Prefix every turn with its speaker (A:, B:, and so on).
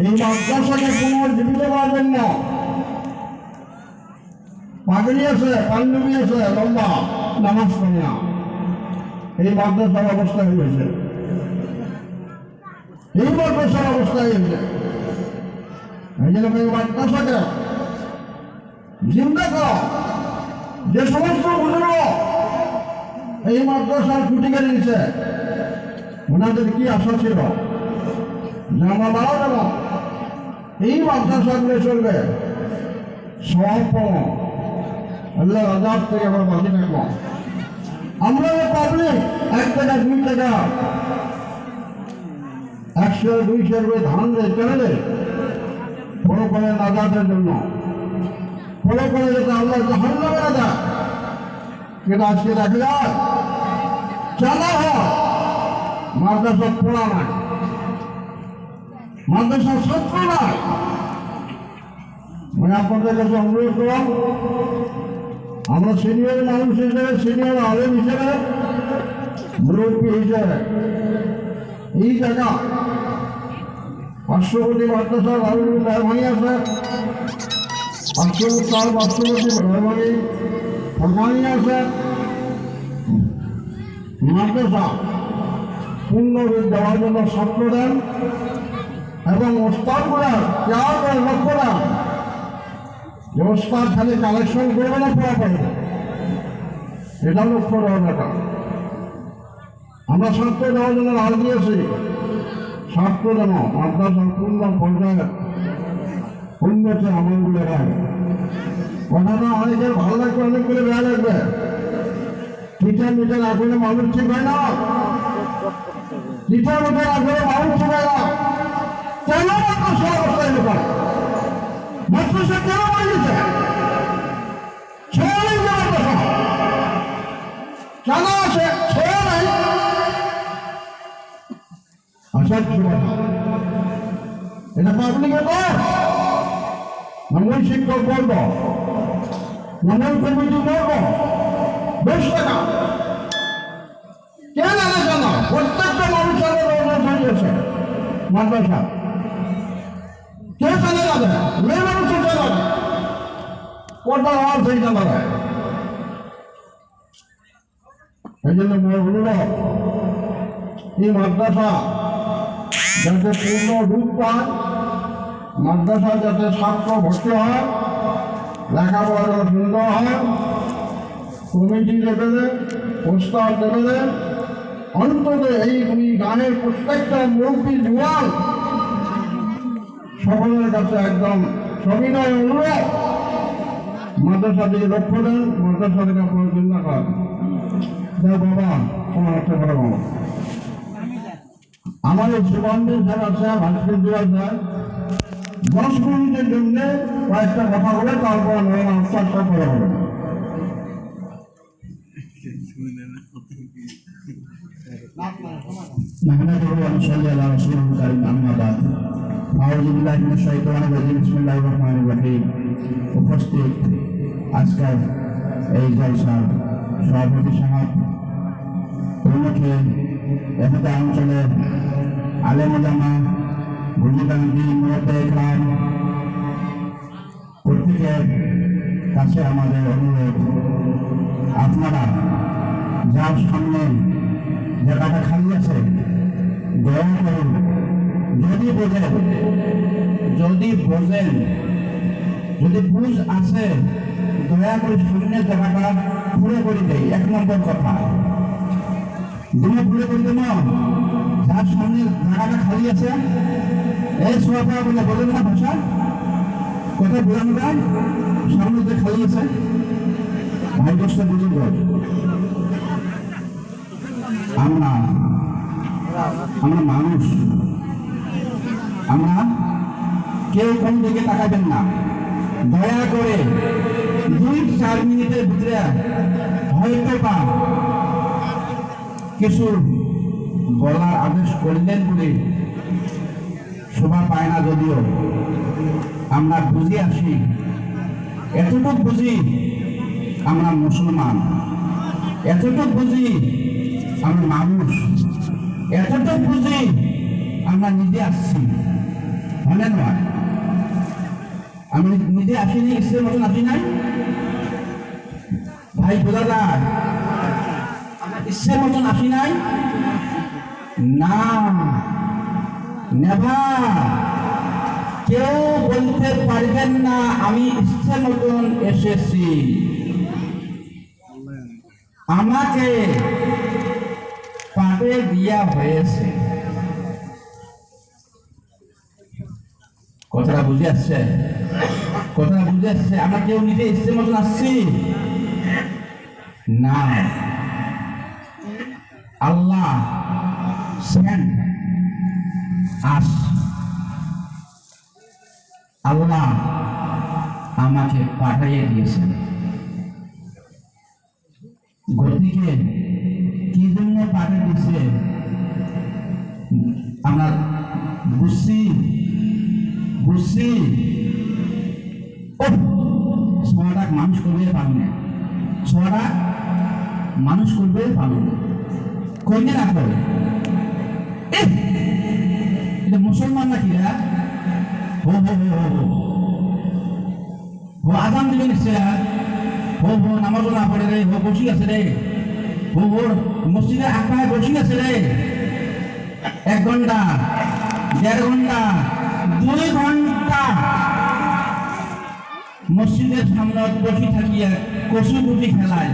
A: এই মাদ্রাসাকে পুনর্জীবিত করার জন্য পাগড়ি আছে, পাঞ্জাবি আছে, লম্বা নামাজ পড়ে না, এই মাদ্রাসার অবস্থা হয়েছে, এই মাদ্রাসার অবস্থা হয়েছে। এই জন্য এই মাদ্রাসাকে জিন্দা করা, যে সমস্ত বুজুর্গ এই মাদ্রাসার খুঁটি কেড়ে নিচ্ছে, ওনাদের কি আশা ছিল যে আমরা মারা যাব, এই মাদ্রাসাগুলো চলবে, সব পাবো, আল্লাহ আজাদ থেকে আমরা বাঁচি থাকবো। আমরা পাবলিক 1 টাকা 2 টাকা 100 200 করে ধান দেয় কেন দেয়? ফলো করে নাজাতের জন্য, ফলো করে যাতে আল্লাহ জাহান্নামে না যায়। কিন্তু আজকে দেখা যায় চালা হয় মাদ্রাসা পড়া নাই, মাদ্রাসার ছাত্র নাই। মানে আপনাদের কাছে অনুরোধ করলাম, আমরা সিনিয়র মানুষ হিসেবে, সিনিয়র আলেম হিসেবে, মুরব্বী হিসেবে এই জায়গা 500 কোটি মাদ্রাসা মেহরবানি আছে, 500 কোটি মেহরবানি ফরমানি আছে। মাদ্রাসা পূর্ণরূপ দেওয়ার জন্য ছাত্র দেন এবং ওস্তাদগুলা কেয়ার করে লক্ষ্য দেন যে ওস্তাদ খালি কালেকশন করবে না, পড়া পারবে, এটা লক্ষ্য দেওয়ার ব্যাপার। আমরা ছাত্র দেওয়ার জন্য রাজ দিয়েছি, ছাত্র যেন মাদ্রাসার পূর্ণ পর্যায়ে উন্নতি আমলগুলো হয়। কথাটা অনেকের ভালো লাগবে, অনেকগুলো বেয়া লাগবে। টিচার মিটার আসলে মানুষ ঠিক হয় না, টিচার মিটার আসলে মানুষ ঠিক হয় না। কেন মাদ্রাসা অবস্থায় লোক মাদ্রাসা কেন বানিয়েছে? ছেড়ে নেই মাদ্রাসা, কেন আছে? ছেড়ে নেই। আসার এটা পাবলিকে কর, মূল শিক্ষক করব, মূল কমিটি করব, বেশ টাকা কেন আলাদা না? প্রত্যেকটা মানুষের হয়েছে মাদ্রাসা, কে চালে যাবে? মেয়ে মানুষের চালাবে, কোটা হওয়ার সেই চালাবে। এই জন্য অনুরোধ, এই মাদ্রাসা যাতে পূর্ণ রূপ পায়, মাদ্রাসা যাতে ছাত্র ভর্তি হয়, লেখাপড়া যাতে সুন্দর হয়, কমিটি লেভেলে, প্রস্তাব লেভেলে, অন্তত এই গানের প্রত্যেকটা মুরব্বী জোয়ান সকলের কাছে একদম সবিনয় অনুরোধ, মাদ্রাসা দিকে লক্ষ্য দেন, মাদ্রাসা থেকে আপনার চিন্তা করেন। বাবা তোমার হচ্ছে বড় বাবা, আমাদের সুগন্ধের যারা আছে, ভাস্কর দেওয়া যায় 10 মিনিটের জন্য কয়েকটা কথা বলে তারপর আনসার সব করা হবে। উপস্থিত আজকের এই জলসার সভাপতি সাহেব, প্রমুখে এখানে অঞ্চলের আলেম ওলামা, বুঝিবান্ধি, মুরব্বি ইকরাম, প্রত্যেকের কাছে আমাদের অনুরোধ, আপনারা যার সামনে জায়গাটা খালি আছে দয়া করুন, যদি বোঝেন যদি বুঝ আছে দয়া করে শূন্যের জায়গাটা পুরো করে দেয়। 1 নম্বর কথা, দুটো পুরো করে দেব, যার সামনে জায়গাটা খালি আছে এই সোয়াপা বলে বলেন না ভাষা, কথা বোঝানো যায়, সামনে যে খালি আছে ভাই দশটা বুঝুন। আমরা মানুষ, আমরা কেউ কোন দিকে তাকাবেন না, দয়া করে 2-4 মিনিটের ভিতরে হয়তো বা কিছু বলার আদেশ করলেন বলে শোভা পায় না, যদিও আমরা বুঝে আসি, এতটুকু বুঝি আমরা মুসলমান, এতটুকু বুঝি আমরা মানুষ, এতটুকু বুঝি আমরা নিজে আসছি।
B: হলে নয় আমি নিজে আসিনি ইচ্ছের মতন আসি নাই ভাই বোঝা যায় আমার ইচ্ছের মতন আসি নাই না নেভার কেউ বলতে পারবেন না আমি ইচ্ছের মতন এসেছি আমাকে পাঠে দেওয়া হয়েছে কথাটা বুঝে আসছে কথাটা বুঝে আসছে আমরা কেউ নিজে ইচ্ছের মতন আসছি না আল্লাহ সেন্ড আস আল্লাহ আমাকে পাঠিয়ে দিয়েছেন গতিকে কি জন্য পাঠিয়ে দিয়েছে আমরা বুঝছি বুঝছি ছটা মানুষ করবে পারবে না ছটা মানুষ করবে পারবে না করবে না করে এটা মুসলমান নাকি হো হো হো হো হো আজান দিবে নিশ্চয় হো হো নামাজও না পড়ে রে হো বসি আছে রে হো হো মসজিদে আকায় বসি আছে রে 1 ঘন্টা 1.5 ঘন্টা 2 ঘন্টা মসজিদের সামনে বসি থাকিয়া কচু গুটি খেলায়